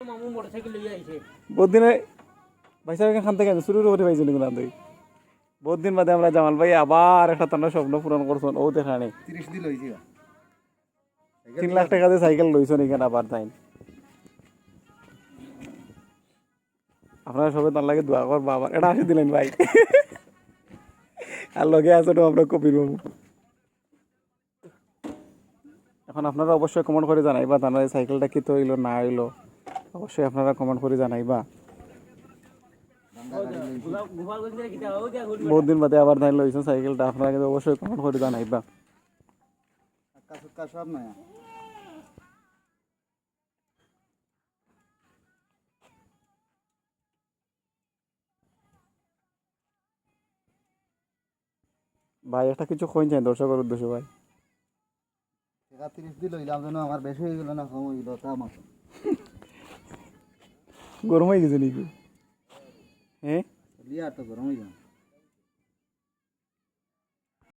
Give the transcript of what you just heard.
মামু মোটরসাইকেল লইয়া আইছে বহুত দিনে ভাই সাহেব খান থেকে শুরুর উপরে পাইছেন না তুই বহুত দিন বাদে আমরা জামাল ভাই আবার একটা তন্না স্বপ্ন পূরণ করছেন ও দেখানি 30 দিন হইছে 3 লাখ টাকা দিয়ে সাইকেল লইছেন এখানে আবার তাই আপনারা সবাই তার লাগে দোয়া করবা আবার এটা আসি দিলেন ভাই আর লগে আছে তো আমরা কপির বাবু এখন আপনারা অবশ্যই কমেন্ট করে জানাইবা তার সাইকেলটা কি তো হইলো না হইলো অবশ্যই আপনারা কমেন্ট করে জানাইবা গোপালগঞ্জের কিটা ও দিয়া বহুত দিন বাদে আবার ধান লইছেন সাইকেলটা আপনারা কিন্তু অবশ্যই কমেন্ট করে জানাইবা কাজ সব না ভাই একটা কিছু কইন চাই দর্শকের উদ্দেশ্যে ভাই 30 দিন লইলাম যেন আমার বেশি হয়ে গেল না কম হইল তা মাছ গরম হয়ে গেছে নাকি হ্যাঁ লিয়া তো গরম হয়ে যাবে